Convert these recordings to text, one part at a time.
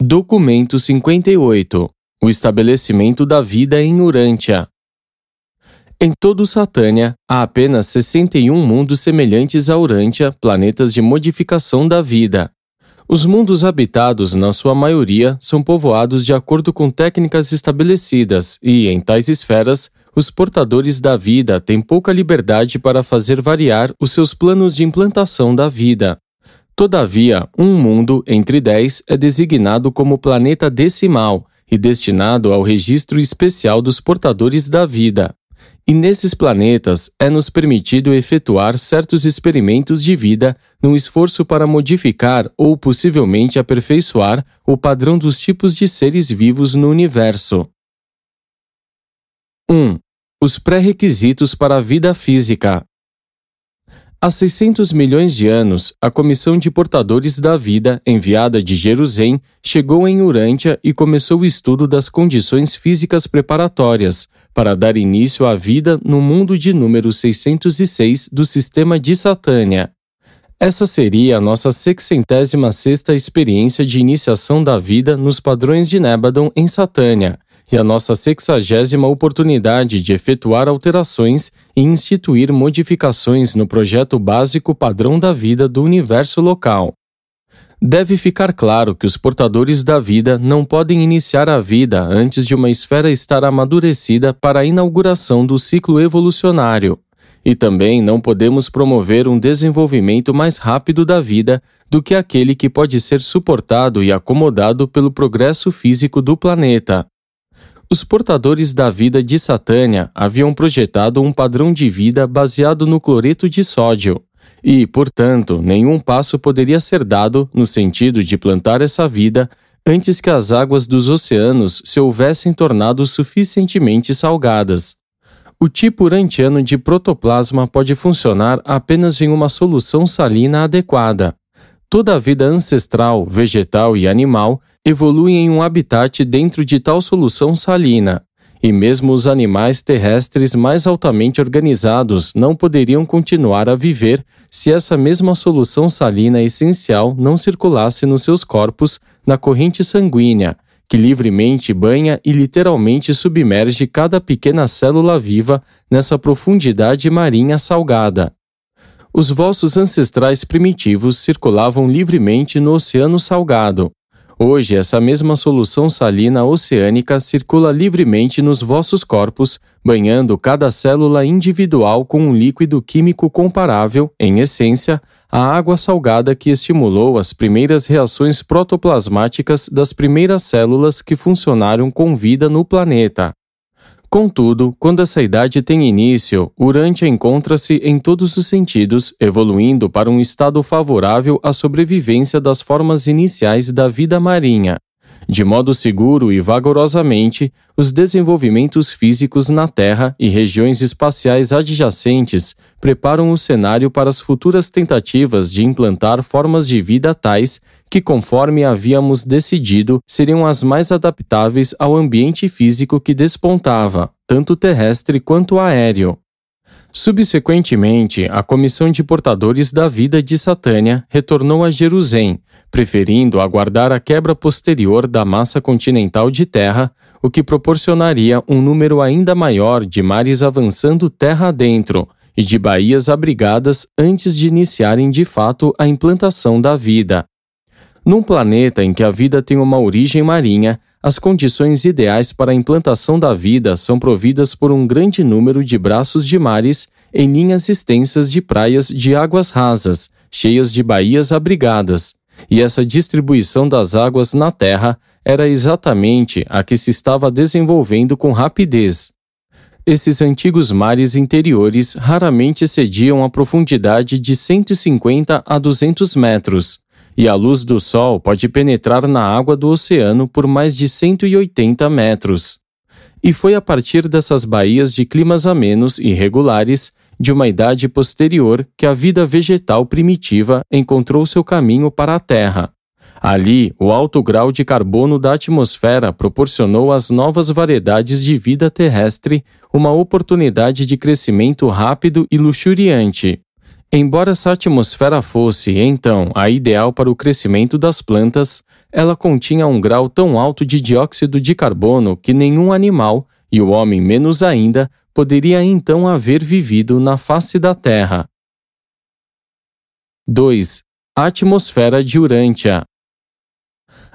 Documento 58. O estabelecimento da vida em Urântia. Em todo Satânia, há apenas 61 mundos semelhantes a Urântia, planetas de modificação da vida. Os mundos habitados, na sua maioria, são povoados de acordo com técnicas estabelecidas e, em tais esferas, os portadores da vida têm pouca liberdade para fazer variar os seus planos de implantação da vida. Todavia, um mundo, entre 10, é designado como planeta decimal e destinado ao registro especial dos portadores da vida. E nesses planetas é-nos permitido efetuar certos experimentos de vida num esforço para modificar ou possivelmente aperfeiçoar o padrão dos tipos de seres vivos no universo. 1. Os pré-requisitos para a vida física. Há 600 milhões de anos, a Comissão de Portadores da Vida, enviada de Jerusalém, chegou em Urântia e começou o estudo das condições físicas preparatórias para dar início à vida no mundo de número 606 do sistema de Satânia. Essa seria a nossa 66ª experiência de iniciação da vida nos padrões de Nébadon em Satânia, e a nossa 60ª oportunidade de efetuar alterações e instituir modificações no projeto básico padrão da vida do universo local. Deve ficar claro que os portadores da vida não podem iniciar a vida antes de uma esfera estar amadurecida para a inauguração do ciclo evolucionário. E também não podemos promover um desenvolvimento mais rápido da vida do que aquele que pode ser suportado e acomodado pelo progresso físico do planeta. Os portadores da vida de Satânia haviam projetado um padrão de vida baseado no cloreto de sódio, e, portanto, nenhum passo poderia ser dado no sentido de plantar essa vida antes que as águas dos oceanos se houvessem tornado suficientemente salgadas. O tipo urantiano de protoplasma pode funcionar apenas em uma solução salina adequada. Toda a vida ancestral, vegetal e animal evolui em um habitat dentro de tal solução salina, e mesmo os animais terrestres mais altamente organizados não poderiam continuar a viver se essa mesma solução salina essencial não circulasse nos seus corpos na corrente sanguínea, que livremente banha e literalmente submerge cada pequena célula viva nessa profundidade marinha salgada. Os vossos ancestrais primitivos circulavam livremente no oceano salgado. Hoje, essa mesma solução salina oceânica circula livremente nos vossos corpos, banhando cada célula individual com um líquido químico comparável, em essência, à água salgada que estimulou as primeiras reações protoplasmáticas das primeiras células que funcionaram com vida no planeta. Contudo, quando essa idade tem início, Urântia encontra-se em todos os sentidos, evoluindo para um estado favorável à sobrevivência das formas iniciais da vida marinha. De modo seguro e vagarosamente, os desenvolvimentos físicos na Terra e regiões espaciais adjacentes preparam o cenário para as futuras tentativas de implantar formas de vida tais que, conforme havíamos decidido, seriam as mais adaptáveis ao ambiente físico que despontava, tanto terrestre quanto aéreo. Subsequentemente, a Comissão de Portadores da Vida de Satânia retornou a Jerusalém, preferindo aguardar a quebra posterior da massa continental de terra, o que proporcionaria um número ainda maior de mares avançando terra adentro e de baías abrigadas antes de iniciarem de fato a implantação da vida. Num planeta em que a vida tem uma origem marinha, as condições ideais para a implantação da vida são providas por um grande número de braços de mares em linhas extensas de praias de águas rasas, cheias de baías abrigadas, e essa distribuição das águas na Terra era exatamente a que se estava desenvolvendo com rapidez. Esses antigos mares interiores raramente excediam a profundidade de 150 a 200 metros, e a luz do sol pode penetrar na água do oceano por mais de 180 metros. E foi a partir dessas baías de climas amenos e regulares, de uma idade posterior, que a vida vegetal primitiva encontrou seu caminho para a Terra. Ali, o alto grau de carbono da atmosfera proporcionou às novas variedades de vida terrestre uma oportunidade de crescimento rápido e luxuriante. Embora essa atmosfera fosse, então, a ideal para o crescimento das plantas, ela continha um grau tão alto de dióxido de carbono que nenhum animal, e o homem menos ainda, poderia então haver vivido na face da Terra. 2. A atmosfera de Urântia.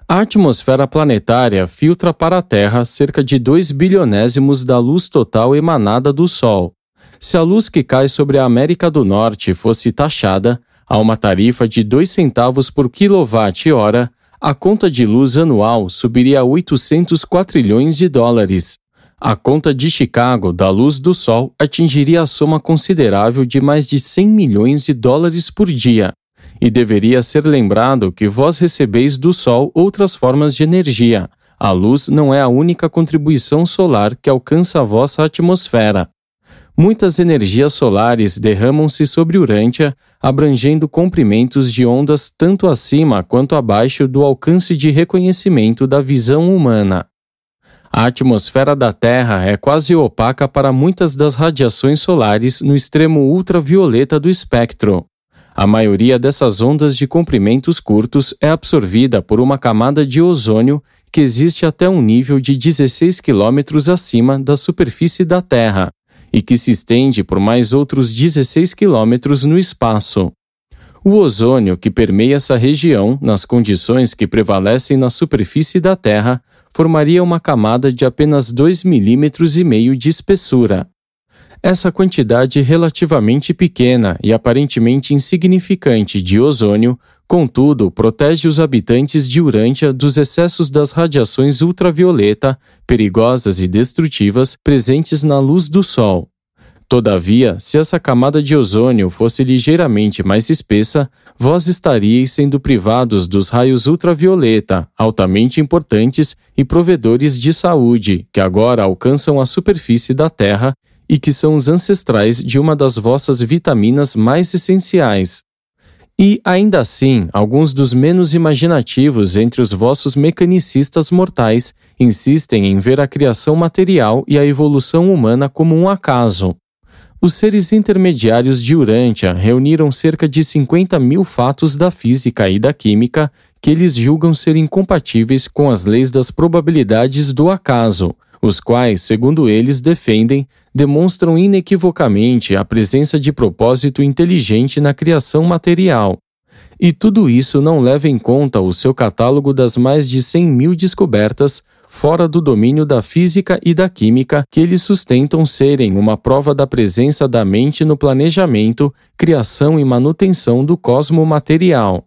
A atmosfera planetária filtra para a Terra cerca de 2 bilionésimos da luz total emanada do Sol. Se a luz que cai sobre a América do Norte fosse taxada a uma tarifa de 2 centavos por quilowatt-hora, a conta de luz anual subiria a 800 quatrilhões de dólares. A conta de Chicago da luz do Sol atingiria a soma considerável de mais de 100 milhões de dólares por dia. E deveria ser lembrado que vós recebeis do Sol outras formas de energia. A luz não é a única contribuição solar que alcança a vossa atmosfera. Muitas energias solares derramam-se sobre Urântia, abrangendo comprimentos de ondas tanto acima quanto abaixo do alcance de reconhecimento da visão humana. A atmosfera da Terra é quase opaca para muitas das radiações solares no extremo ultravioleta do espectro. A maioria dessas ondas de comprimentos curtos é absorvida por uma camada de ozônio que existe até um nível de 16 quilômetros acima da superfície da Terra e que se estende por mais outros 16 quilômetros no espaço. O ozônio que permeia essa região, nas condições que prevalecem na superfície da Terra, formaria uma camada de apenas 2,5 milímetros de espessura. Essa quantidade relativamente pequena e aparentemente insignificante de ozônio, contudo, protege os habitantes de Urântia dos excessos das radiações ultravioleta, perigosas e destrutivas, presentes na luz do Sol. Todavia, se essa camada de ozônio fosse ligeiramente mais espessa, vós estaríeis sendo privados dos raios ultravioleta, altamente importantes e provedores de saúde, que agora alcançam a superfície da Terra e que são os ancestrais de uma das vossas vitaminas mais essenciais. E, ainda assim, alguns dos menos imaginativos entre os vossos mecanicistas mortais insistem em ver a criação material e a evolução humana como um acaso. Os seres intermediários de Urântia reuniram cerca de 50 mil fatos da física e da química que eles julgam ser incompatíveis com as leis das probabilidades do acaso, os quais, segundo eles defendem, demonstram inequivocamente a presença de propósito inteligente na criação material. E tudo isso não leva em conta o seu catálogo das mais de 100 mil descobertas fora do domínio da física e da química que eles sustentam serem uma prova da presença da mente no planejamento, criação e manutenção do cosmo material.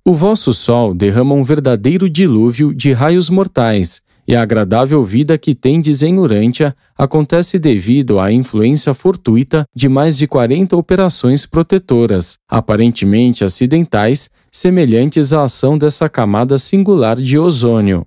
O vosso Sol derrama um verdadeiro dilúvio de raios mortais, e a agradável vida que tendes em Urântia acontece devido à influência fortuita de mais de 40 operações protetoras, aparentemente acidentais, semelhantes à ação dessa camada singular de ozônio.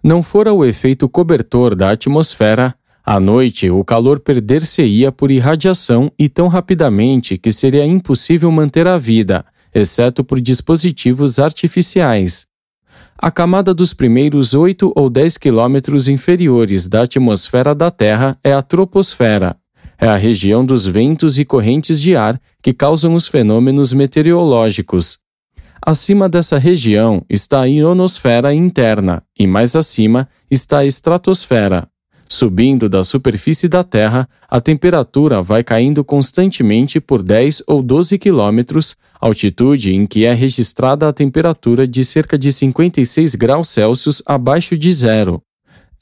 Não fora o efeito cobertor da atmosfera, à noite o calor perder-se-ia por irradiação e tão rapidamente que seria impossível manter a vida, exceto por dispositivos artificiais. A camada dos primeiros 8 ou 10 quilômetros inferiores da atmosfera da Terra é a troposfera. É a região dos ventos e correntes de ar que causam os fenômenos meteorológicos. Acima dessa região está a ionosfera interna e mais acima está a estratosfera. Subindo da superfície da Terra, a temperatura vai caindo constantemente por 10 ou 12 quilômetros, altitude em que é registrada a temperatura de cerca de 56 graus Celsius abaixo de zero.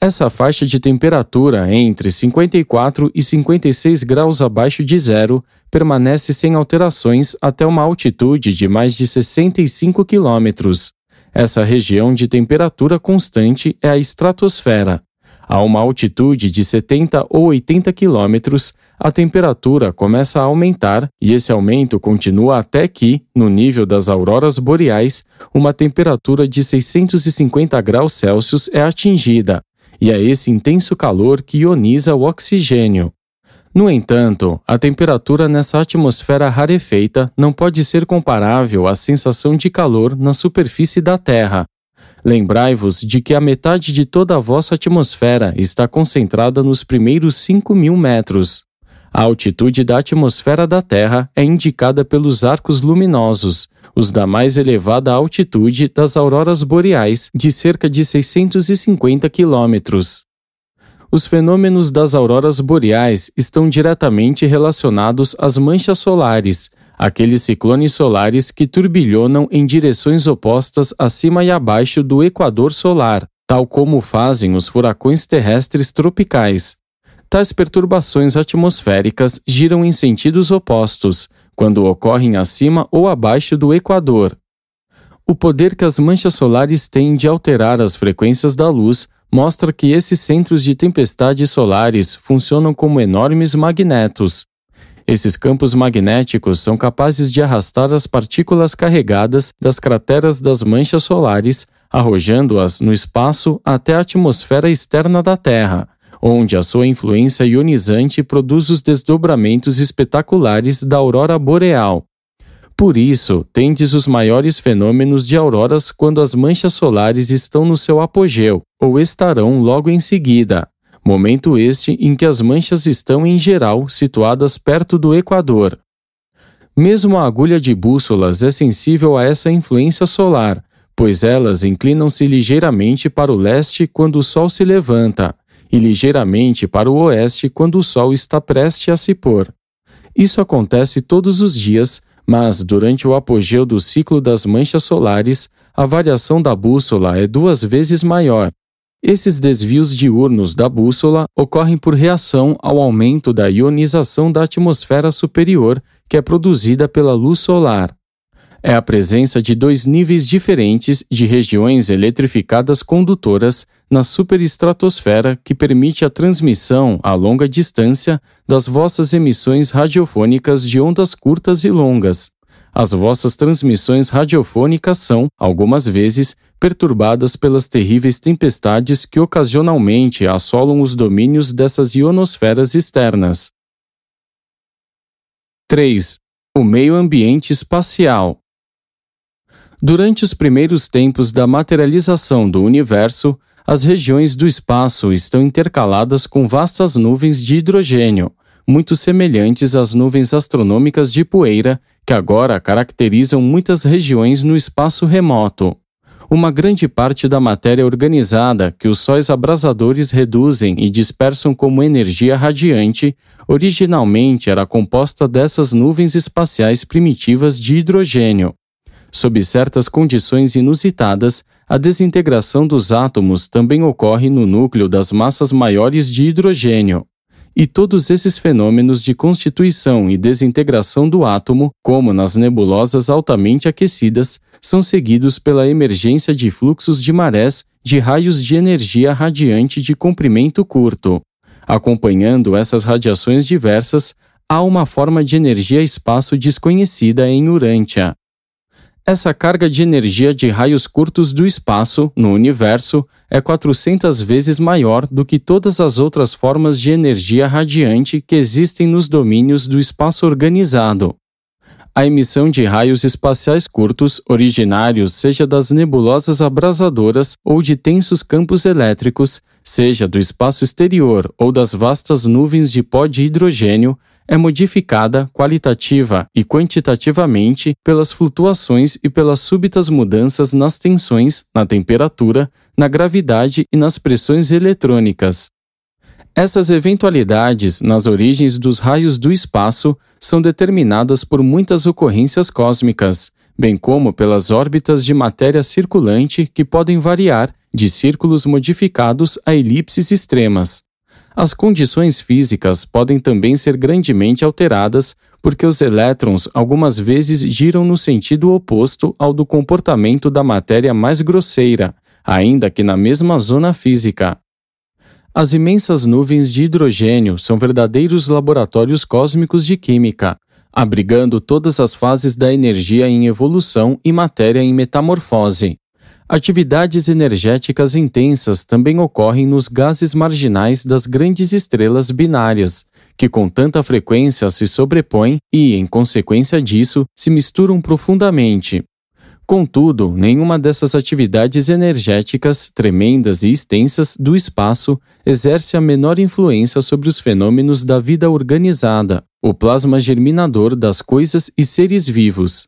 Essa faixa de temperatura entre 54 e 56 graus abaixo de zero permanece sem alterações até uma altitude de mais de 65 quilômetros. Essa região de temperatura constante é a estratosfera. A uma altitude de 70 ou 80 quilômetros, a temperatura começa a aumentar e esse aumento continua até que, no nível das auroras boreais, uma temperatura de 650 graus Celsius é atingida, e é esse intenso calor que ioniza o oxigênio. No entanto, a temperatura nessa atmosfera rarefeita não pode ser comparável à sensação de calor na superfície da Terra. Lembrai-vos de que a metade de toda a vossa atmosfera está concentrada nos primeiros 5.000 metros. A altitude da atmosfera da Terra é indicada pelos arcos luminosos, os da mais elevada altitude das auroras boreais, de cerca de 650 quilômetros. Os fenômenos das auroras boreais estão diretamente relacionados às manchas solares, aqueles ciclones solares que turbilhonam em direções opostas acima e abaixo do equador solar, tal como fazem os furacões terrestres tropicais. Tais perturbações atmosféricas giram em sentidos opostos, quando ocorrem acima ou abaixo do equador. O poder que as manchas solares têm de alterar as frequências da luz mostra que esses centros de tempestades solares funcionam como enormes magnetos. Esses campos magnéticos são capazes de arrastar as partículas carregadas das crateras das manchas solares, arrojando-as no espaço até a atmosfera externa da Terra, onde a sua influência ionizante produz os desdobramentos espetaculares da aurora boreal. Por isso, tendes os maiores fenômenos de auroras quando as manchas solares estão no seu apogeu, ou estarão logo em seguida, momento este em que as manchas estão, em geral, situadas perto do equador. Mesmo a agulha de bússolas é sensível a essa influência solar, pois elas inclinam-se ligeiramente para o leste quando o Sol se levanta, e ligeiramente para o oeste quando o Sol está prestes a se pôr. Isso acontece todos os dias, mas durante o apogeu do ciclo das manchas solares, a variação da bússola é 2 vezes maior. Esses desvios diurnos da bússola ocorrem por reação ao aumento da ionização da atmosfera superior, que é produzida pela luz solar. É a presença de 2 níveis diferentes de regiões eletrificadas condutoras na superestratosfera que permite a transmissão a longa distância das vossas emissões radiofônicas de ondas curtas e longas. As vossas transmissões radiofônicas são, algumas vezes, perturbadas pelas terríveis tempestades que ocasionalmente assolam os domínios dessas ionosferas externas. 3. O meio ambiente espacial. Durante os primeiros tempos da materialização do universo, as regiões do espaço estão intercaladas com vastas nuvens de hidrogênio, muito semelhantes às nuvens astronômicas de poeira que agora caracterizam muitas regiões no espaço remoto. Uma grande parte da matéria organizada que os sóis abrasadores reduzem e dispersam como energia radiante, originalmente era composta dessas nuvens espaciais primitivas de hidrogênio. Sob certas condições inusitadas, a desintegração dos átomos também ocorre no núcleo das massas maiores de hidrogênio. E todos esses fenômenos de constituição e desintegração do átomo, como nas nebulosas altamente aquecidas, são seguidos pela emergência de fluxos de marés de raios de energia radiante de comprimento curto. Acompanhando essas radiações diversas, há uma forma de energia-espaço desconhecida em Urântia. Essa carga de energia de raios curtos do espaço, no universo, é 400 vezes maior do que todas as outras formas de energia radiante que existem nos domínios do espaço organizado. A emissão de raios espaciais curtos, originários seja das nebulosas abrasadoras ou de tensos campos elétricos, seja do espaço exterior ou das vastas nuvens de pó de hidrogênio, é modificada qualitativa e quantitativamente pelas flutuações e pelas súbitas mudanças nas tensões, na temperatura, na gravidade e nas pressões eletrônicas. Essas eventualidades nas origens dos raios do espaço são determinadas por muitas ocorrências cósmicas, bem como pelas órbitas de matéria circulante que podem variar de círculos modificados a elipses extremas. As condições físicas podem também ser grandemente alteradas porque os elétrons algumas vezes giram no sentido oposto ao do comportamento da matéria mais grosseira, ainda que na mesma zona física. As imensas nuvens de hidrogênio são verdadeiros laboratórios cósmicos de química, abrigando todas as fases da energia em evolução e matéria em metamorfose. Atividades energéticas intensas também ocorrem nos gases marginais das grandes estrelas binárias, que com tanta frequência se sobrepõem e, em consequência disso, se misturam profundamente. Contudo, nenhuma dessas atividades energéticas, tremendas e extensas, do espaço exerce a menor influência sobre os fenômenos da vida organizada, o plasma germinador das coisas e seres vivos.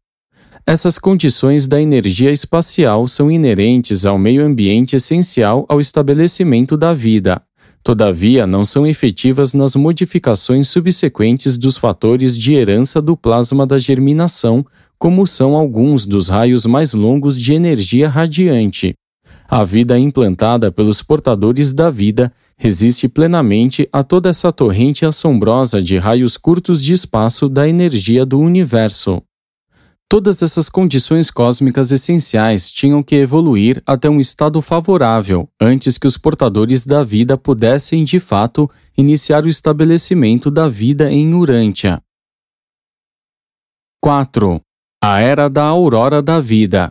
Essas condições da energia espacial são inerentes ao meio ambiente essencial ao estabelecimento da vida. Todavia, não são efetivas nas modificações subsequentes dos fatores de herança do plasma da germinação, como são alguns dos raios mais longos de energia radiante. A vida implantada pelos portadores da vida resiste plenamente a toda essa torrente assombrosa de raios curtos de espaço da energia do universo. Todas essas condições cósmicas essenciais tinham que evoluir até um estado favorável antes que os portadores da vida pudessem, de fato, iniciar o estabelecimento da vida em Urântia. 4. A Era da Aurora da Vida.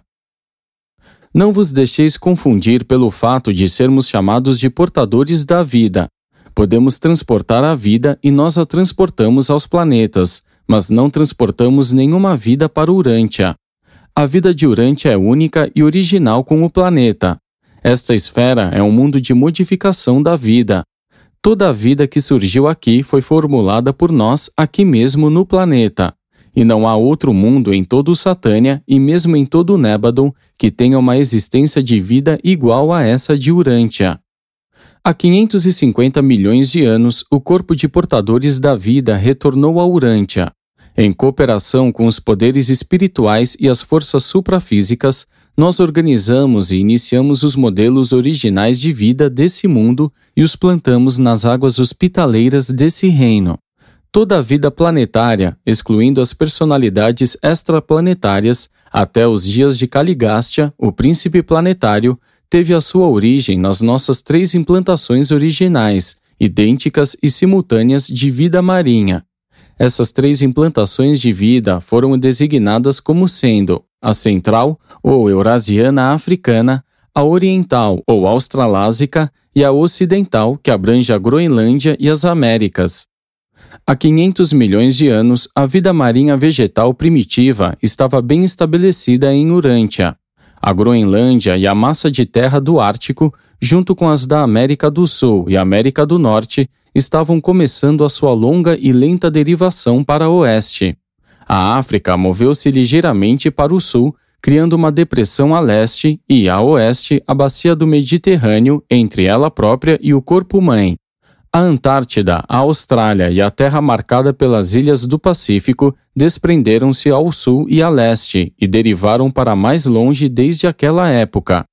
Não vos deixeis confundir pelo fato de sermos chamados de portadores da vida. Podemos transportar a vida e nós a transportamos aos planetas, mas não transportamos nenhuma vida para Urântia. A vida de Urântia é única e original com o planeta. Esta esfera é um mundo de modificação da vida. Toda a vida que surgiu aqui foi formulada por nós aqui mesmo no planeta. E não há outro mundo em todo o Satânia e mesmo em todo o Nébadon que tenha uma existência de vida igual a essa de Urântia. Há 550 milhões de anos, o corpo de portadores da vida retornou a Urântia. Em cooperação com os poderes espirituais e as forças suprafísicas, nós organizamos e iniciamos os modelos originais de vida desse mundo e os plantamos nas águas hospitaleiras desse reino. Toda a vida planetária, excluindo as personalidades extraplanetárias, até os dias de Caligástia, o príncipe planetário, teve a sua origem nas nossas 3 implantações originais, idênticas e simultâneas de vida marinha. Essas 3 implantações de vida foram designadas como sendo a central, ou eurasiana africana, a oriental, ou australásica, e a ocidental, que abrange a Groenlândia e as Américas. Há 500 milhões de anos, a vida marinha vegetal primitiva estava bem estabelecida em Urântia. A Groenlândia e a massa de terra do Ártico, junto com as da América do Sul e América do Norte, estavam começando a sua longa e lenta derivação para o oeste. A África moveu-se ligeiramente para o sul, criando uma depressão a leste e, a oeste, a bacia do Mediterrâneo entre ela própria e o corpo-mãe. A Antártida, a Austrália e a terra marcada pelas ilhas do Pacífico desprenderam-se ao sul e a leste e derivaram para mais longe desde aquela época.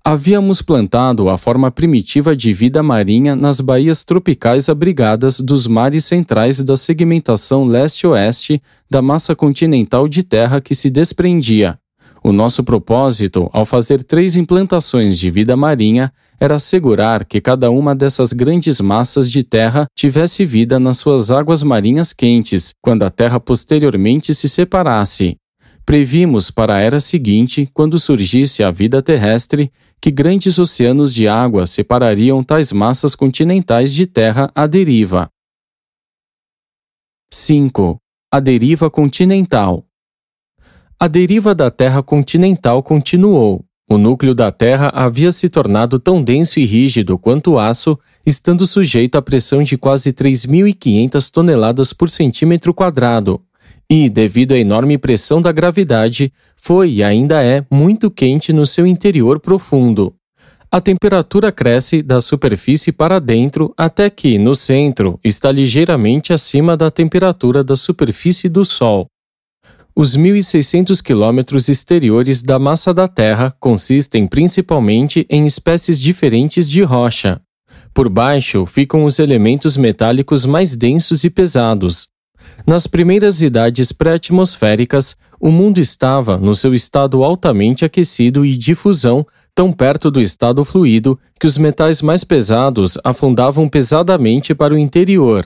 Havíamos plantado a forma primitiva de vida marinha nas baías tropicais abrigadas dos mares centrais da segmentação leste-oeste da massa continental de terra que se desprendia. O nosso propósito, ao fazer 3 implantações de vida marinha, era assegurar que cada uma dessas grandes massas de terra tivesse vida nas suas águas marinhas quentes, quando a terra posteriormente se separasse. Previmos para a era seguinte, quando surgisse a vida terrestre, que grandes oceanos de água separariam tais massas continentais de terra à deriva. 5. A deriva continental. A deriva da Terra continental continuou. O núcleo da Terra havia se tornado tão denso e rígido quanto aço, estando sujeito à pressão de quase 3.500 toneladas por centímetro quadrado. E, devido à enorme pressão da gravidade, foi e ainda é muito quente no seu interior profundo. A temperatura cresce da superfície para dentro até que, no centro, está ligeiramente acima da temperatura da superfície do Sol. Os 1.600 quilômetros exteriores da massa da Terra consistem principalmente em espécies diferentes de rocha. Por baixo ficam os elementos metálicos mais densos e pesados. Nas primeiras idades pré-atmosféricas, o mundo estava no seu estado altamente aquecido e de fusão, tão perto do estado fluido que os metais mais pesados afundavam pesadamente para o interior.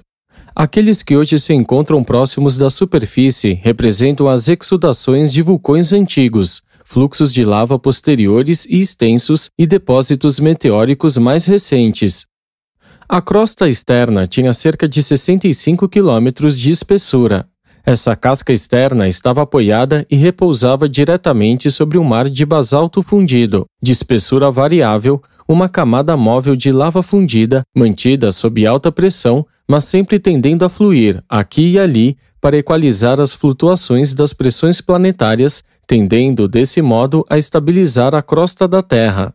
Aqueles que hoje se encontram próximos da superfície representam as exudações de vulcões antigos, fluxos de lava posteriores e extensos e depósitos meteóricos mais recentes. A crosta externa tinha cerca de 65 quilômetros de espessura. Essa casca externa estava apoiada e repousava diretamente sobre um mar de basalto fundido, de espessura variável, uma camada móvel de lava fundida, mantida sob alta pressão, mas sempre tendendo a fluir, aqui e ali, para equalizar as flutuações das pressões planetárias, tendendo, desse modo, a estabilizar a crosta da Terra.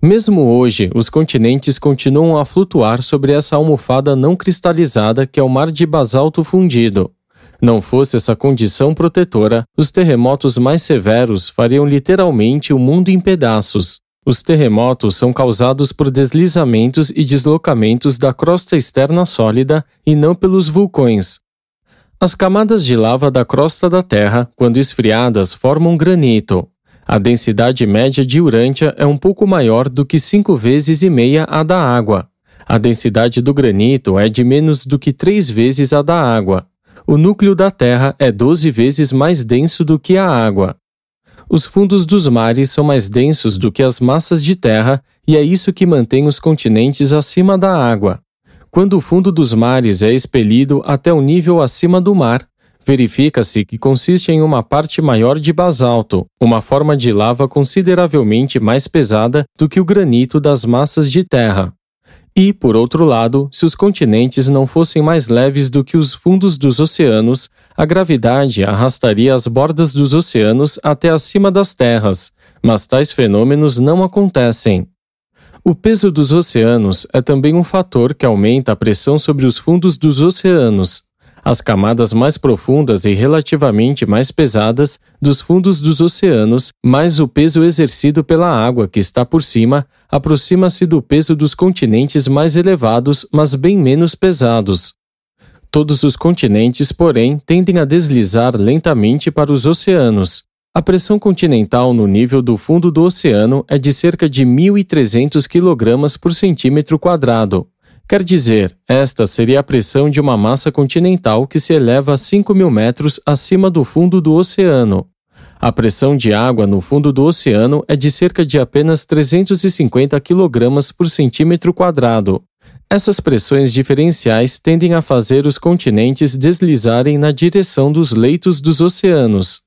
Mesmo hoje, os continentes continuam a flutuar sobre essa almofada não cristalizada que é o mar de basalto fundido. Não fosse essa condição protetora, os terremotos mais severos fariam literalmente o mundo em pedaços. Os terremotos são causados por deslizamentos e deslocamentos da crosta externa sólida e não pelos vulcões. As camadas de lava da crosta da Terra, quando esfriadas, formam granito. A densidade média de Urântia é um pouco maior do que 5 vezes e meia a da água. A densidade do granito é de menos do que 3 vezes a da água. O núcleo da Terra é 12 vezes mais denso do que a água. Os fundos dos mares são mais densos do que as massas de terra e é isso que mantém os continentes acima da água. Quando o fundo dos mares é expelido até o nível acima do mar, verifica-se que consiste em uma parte maior de basalto, uma forma de lava consideravelmente mais pesada do que o granito das massas de terra. E, por outro lado, se os continentes não fossem mais leves do que os fundos dos oceanos, a gravidade arrastaria as bordas dos oceanos até acima das terras, mas tais fenômenos não acontecem. O peso dos oceanos é também um fator que aumenta a pressão sobre os fundos dos oceanos. As camadas mais profundas e relativamente mais pesadas dos fundos dos oceanos, mais o peso exercido pela água que está por cima, aproxima-se do peso dos continentes mais elevados, mas bem menos pesados. Todos os continentes, porém, tendem a deslizar lentamente para os oceanos. A pressão continental no nível do fundo do oceano é de cerca de 1.300 kg por centímetro quadrado. Quer dizer, esta seria a pressão de uma massa continental que se eleva a 5.000 metros acima do fundo do oceano. A pressão de água no fundo do oceano é de cerca de apenas 350 kg por centímetro quadrado. Essas pressões diferenciais tendem a fazer os continentes deslizarem na direção dos leitos dos oceanos.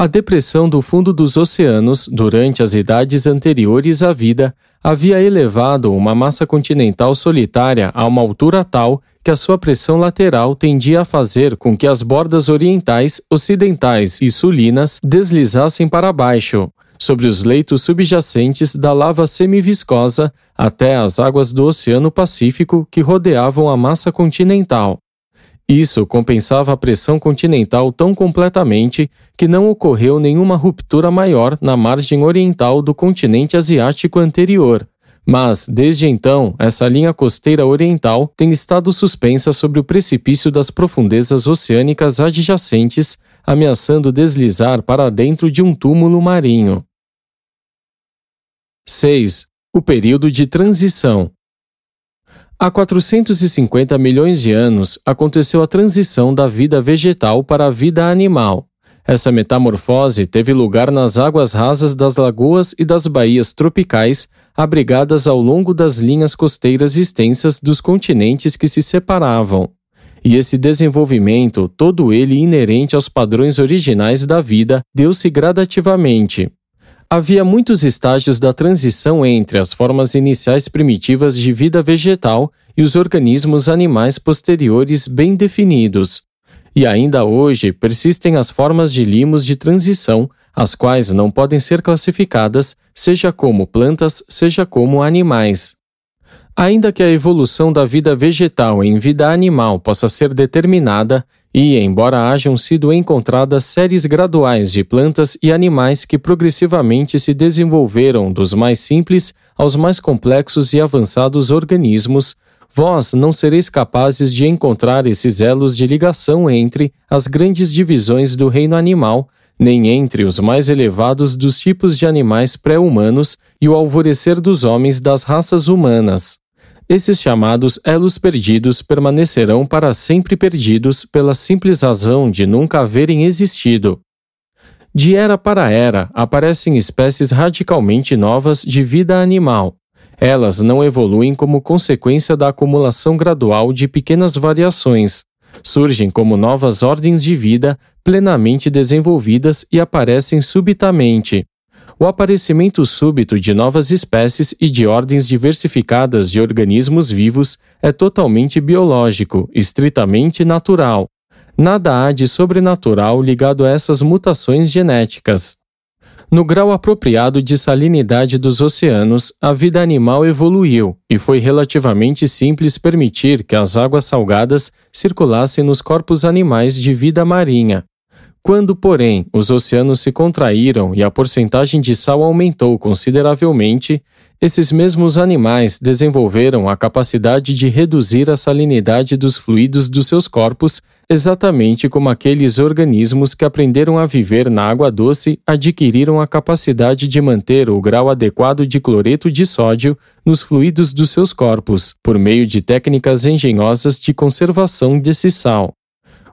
A depressão do fundo dos oceanos, durante as idades anteriores à vida, havia elevado uma massa continental solitária a uma altura tal que a sua pressão lateral tendia a fazer com que as bordas orientais, ocidentais e sulinas deslizassem para baixo, sobre os leitos subjacentes da lava semiviscosa até as águas do Oceano Pacífico que rodeavam a massa continental. Isso compensava a pressão continental tão completamente que não ocorreu nenhuma ruptura maior na margem oriental do continente asiático anterior. Mas, desde então, essa linha costeira oriental tem estado suspensa sobre o precipício das profundezas oceânicas adjacentes, ameaçando deslizar para dentro de um túmulo marinho. 6. O período de transição. Há 450 milhões de anos, aconteceu a transição da vida vegetal para a vida animal. Essa metamorfose teve lugar nas águas rasas das lagoas e das baías tropicais, abrigadas ao longo das linhas costeiras extensas dos continentes que se separavam. E esse desenvolvimento, todo ele inerente aos padrões originais da vida, deu-se gradativamente. Havia muitos estágios da transição entre as formas iniciais primitivas de vida vegetal e os organismos animais posteriores bem definidos. E ainda hoje persistem as formas de limos de transição, as quais não podem ser classificadas, seja como plantas, seja como animais. Ainda que a evolução da vida vegetal em vida animal possa ser determinada, e, embora hajam sido encontradas séries graduais de plantas e animais que progressivamente se desenvolveram dos mais simples aos mais complexos e avançados organismos, vós não sereis capazes de encontrar esses elos de ligação entre as grandes divisões do reino animal, nem entre os mais elevados dos tipos de animais pré-humanos e o alvorecer dos homens das raças humanas. Esses chamados elos perdidos permanecerão para sempre perdidos pela simples razão de nunca haverem existido. De era para era, aparecem espécies radicalmente novas de vida animal. Elas não evoluem como consequência da acumulação gradual de pequenas variações. Surgem como novas ordens de vida plenamente desenvolvidas e aparecem subitamente. O aparecimento súbito de novas espécies e de ordens diversificadas de organismos vivos é totalmente biológico, estritamente natural. Nada há de sobrenatural ligado a essas mutações genéticas. No grau apropriado de salinidade dos oceanos, a vida animal evoluiu e foi relativamente simples permitir que as águas salgadas circulassem nos corpos animais de vida marinha. Quando, porém, os oceanos se contraíram e a porcentagem de sal aumentou consideravelmente, esses mesmos animais desenvolveram a capacidade de reduzir a salinidade dos fluidos dos seus corpos, exatamente como aqueles organismos que aprenderam a viver na água doce adquiriram a capacidade de manter o grau adequado de cloreto de sódio nos fluidos dos seus corpos, por meio de técnicas engenhosas de conservação desse sal.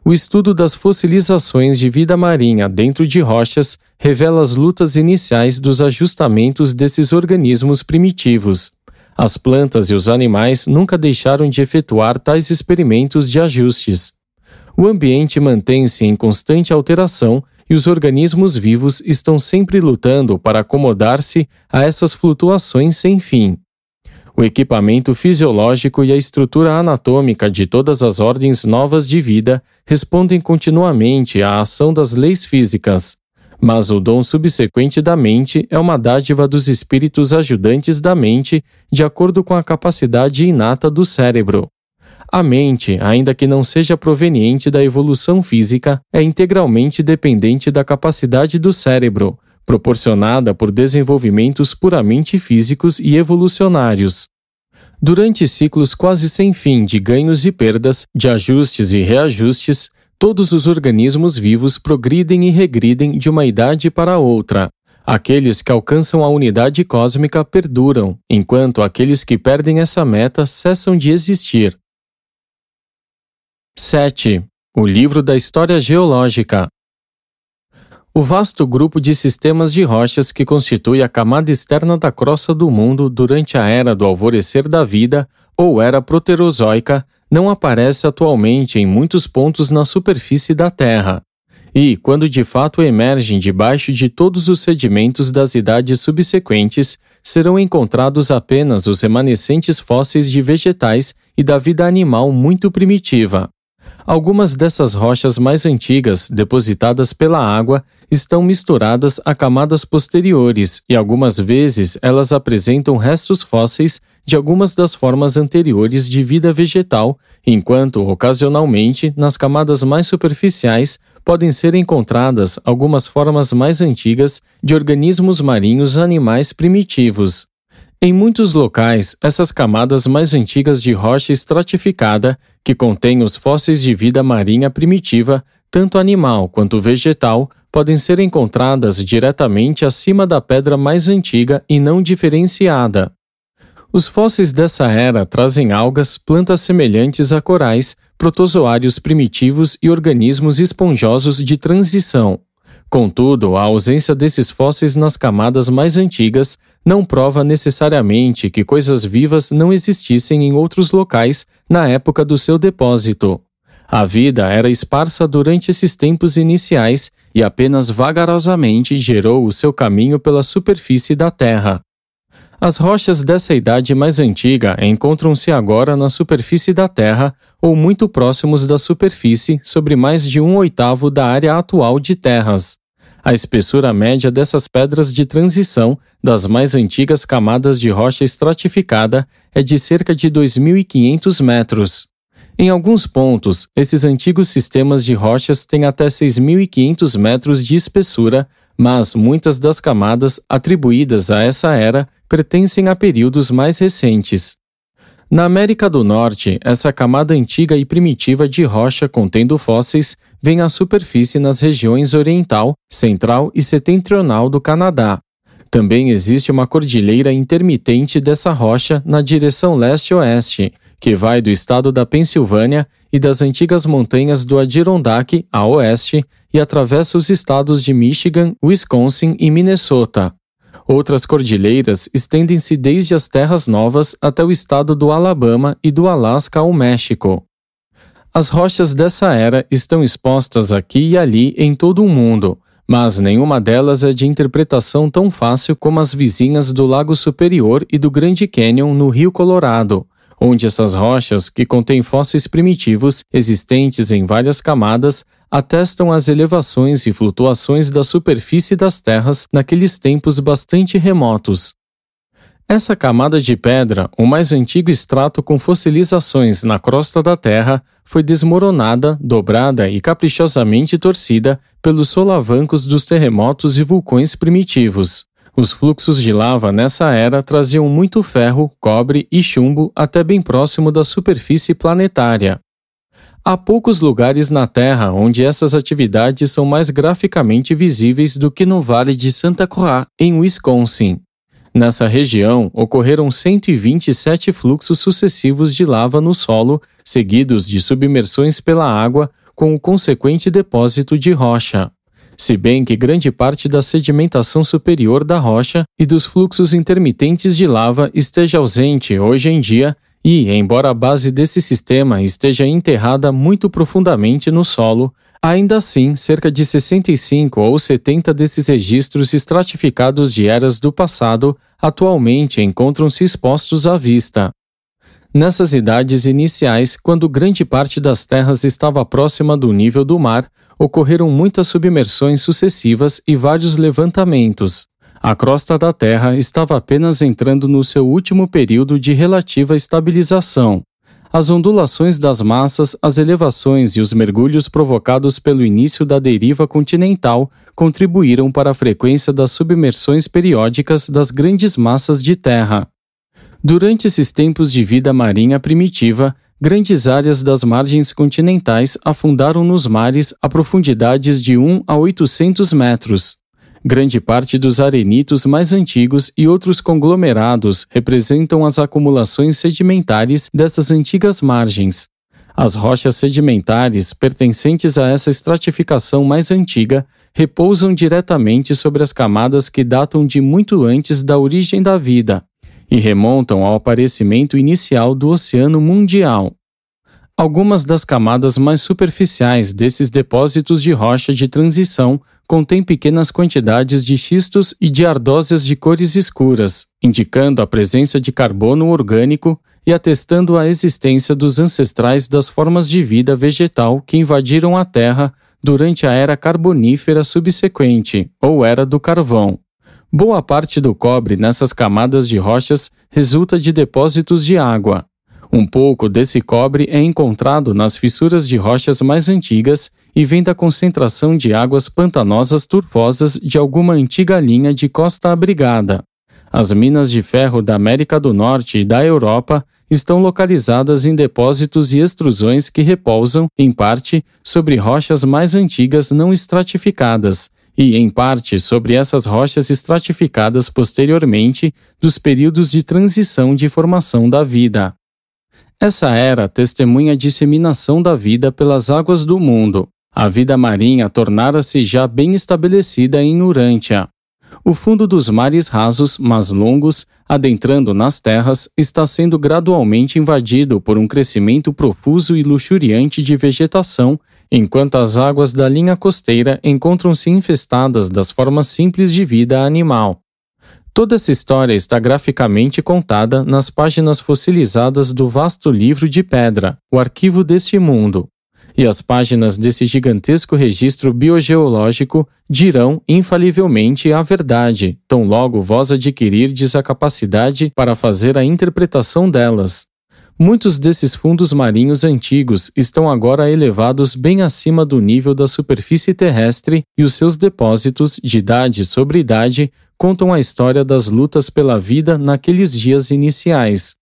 O estudo das fossilizações de vida marinha dentro de rochas revela as lutas iniciais dos ajustamentos desses organismos primitivos. As plantas e os animais nunca deixaram de efetuar tais experimentos de ajustes. O ambiente mantém-se em constante alteração e os organismos vivos estão sempre lutando para acomodar-se a essas flutuações sem fim. O equipamento fisiológico e a estrutura anatômica de todas as ordens novas de vida respondem continuamente à ação das leis físicas. Mas o dom subsequente da mente é uma dádiva dos espíritos ajudantes da mente, de acordo com a capacidade inata do cérebro. A mente, ainda que não seja proveniente da evolução física, é integralmente dependente da capacidade do cérebro, proporcionada por desenvolvimentos puramente físicos e evolucionários. Durante ciclos quase sem fim de ganhos e perdas, de ajustes e reajustes, todos os organismos vivos progridem e regridem de uma idade para outra. Aqueles que alcançam a unidade cósmica perduram, enquanto aqueles que perdem essa meta cessam de existir. 7. O livro da história geológica. O vasto grupo de sistemas de rochas que constitui a camada externa da crosta do mundo durante a era do alvorecer da vida, ou era proterozoica, não aparece atualmente em muitos pontos na superfície da Terra. E, quando de fato emergem debaixo de todos os sedimentos das idades subsequentes, serão encontrados apenas os remanescentes fósseis de vegetais e da vida animal muito primitiva. Algumas dessas rochas mais antigas, depositadas pela água, estão misturadas a camadas posteriores e algumas vezes elas apresentam restos fósseis de algumas das formas anteriores de vida vegetal, enquanto, ocasionalmente, nas camadas mais superficiais, podem ser encontradas algumas formas mais antigas de organismos marinhos animais primitivos. Em muitos locais, essas camadas mais antigas de rocha estratificada, que contêm os fósseis de vida marinha primitiva, tanto animal quanto vegetal, podem ser encontradas diretamente acima da pedra mais antiga e não diferenciada. Os fósseis dessa era trazem algas, plantas semelhantes a corais, protozoários primitivos e organismos esponjosos de transição. Contudo, a ausência desses fósseis nas camadas mais antigas não prova necessariamente que coisas vivas não existissem em outros locais na época do seu depósito. A vida era esparsa durante esses tempos iniciais e apenas vagarosamente gerou o seu caminho pela superfície da Terra. As rochas dessa idade mais antiga encontram-se agora na superfície da Terra ou muito próximos da superfície sobre mais de 1/8 da área atual de terras. A espessura média dessas pedras de transição das mais antigas camadas de rocha estratificada é de cerca de 2.500 metros. Em alguns pontos, esses antigos sistemas de rochas têm até 6.500 metros de espessura, mas muitas das camadas atribuídas a essa era pertencem a períodos mais recentes. Na América do Norte, essa camada antiga e primitiva de rocha contendo fósseis vem à superfície nas regiões oriental, central e setentrional do Canadá. Também existe uma cordilheira intermitente dessa rocha na direção leste-oeste, que vai do estado da Pensilvânia e das antigas montanhas do Adirondack a oeste e atravessa os estados de Michigan, Wisconsin e Minnesota. Outras cordilheiras estendem-se desde as Terras Novas até o estado do Alabama e do Alasca ao México. As rochas dessa era estão expostas aqui e ali em todo o mundo, mas nenhuma delas é de interpretação tão fácil como as vizinhas do Lago Superior e do Grand Canyon no Rio Colorado, onde essas rochas, que contêm fósseis primitivos existentes em várias camadas, atestam as elevações e flutuações da superfície das terras naqueles tempos bastante remotos. Essa camada de pedra, o mais antigo extrato com fossilizações na crosta da Terra, foi desmoronada, dobrada e caprichosamente torcida pelos solavancos dos terremotos e vulcões primitivos. Os fluxos de lava nessa era traziam muito ferro, cobre e chumbo até bem próximo da superfície planetária. Há poucos lugares na Terra onde essas atividades são mais graficamente visíveis do que no Vale de Santa Croix, em Wisconsin. Nessa região, ocorreram 127 fluxos sucessivos de lava no solo, seguidos de submersões pela água, com o consequente depósito de rocha. Se bem que grande parte da sedimentação superior da rocha e dos fluxos intermitentes de lava esteja ausente hoje em dia, e, embora a base desse sistema esteja enterrada muito profundamente no solo, ainda assim, cerca de 65 ou 70 desses registros estratificados de eras do passado atualmente encontram-se expostos à vista. Nessas idades iniciais, quando grande parte das terras estava próxima do nível do mar, ocorreram muitas submersões sucessivas e vários levantamentos. A crosta da Terra estava apenas entrando no seu último período de relativa estabilização. As ondulações das massas, as elevações e os mergulhos provocados pelo início da deriva continental contribuíram para a frequência das submersões periódicas das grandes massas de terra. Durante esses tempos de vida marinha primitiva, grandes áreas das margens continentais afundaram nos mares a profundidades de 1 a 800 metros. Grande parte dos arenitos mais antigos e outros conglomerados representam as acumulações sedimentares dessas antigas margens. As rochas sedimentares, pertencentes a essa estratificação mais antiga, repousam diretamente sobre as camadas que datam de muito antes da origem da vida e remontam ao aparecimento inicial do Oceano Mundial. Algumas das camadas mais superficiais desses depósitos de rocha de transição contêm pequenas quantidades de xistos e de ardósias de cores escuras, indicando a presença de carbono orgânico e atestando a existência dos ancestrais das formas de vida vegetal que invadiram a Terra durante a era carbonífera subsequente, ou era do carvão. Boa parte do cobre nessas camadas de rochas resulta de depósitos de água. Um pouco desse cobre é encontrado nas fissuras de rochas mais antigas e vem da concentração de águas pantanosas turvosas de alguma antiga linha de costa abrigada. As minas de ferro da América do Norte e da Europa estão localizadas em depósitos e extrusões que repousam, em parte, sobre rochas mais antigas não estratificadas e, em parte, sobre essas rochas estratificadas posteriormente dos períodos de transição de formação da vida. Essa era testemunha a disseminação da vida pelas águas do mundo. A vida marinha tornara-se já bem estabelecida em Urântia. O fundo dos mares rasos, mas longos, adentrando nas terras, está sendo gradualmente invadido por um crescimento profuso e luxuriante de vegetação, enquanto as águas da linha costeira encontram-se infestadas das formas simples de vida animal. Toda essa história está graficamente contada nas páginas fossilizadas do vasto livro de pedra, o Arquivo deste Mundo. E as páginas desse gigantesco registro biogeológico dirão infalivelmente a verdade, tão logo vós adquirirdes a capacidade para fazer a interpretação delas. Muitos desses fundos marinhos antigos estão agora elevados bem acima do nível da superfície terrestre e os seus depósitos, de idade sobre idade, contam a história das lutas pela vida naqueles dias iniciais.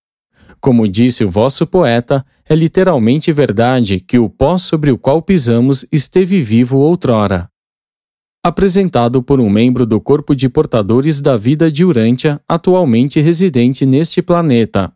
Como disse o vosso poeta, é literalmente verdade que o pó sobre o qual pisamos esteve vivo outrora. Apresentado por um membro do corpo de portadores da vida de Urântia, atualmente residente neste planeta.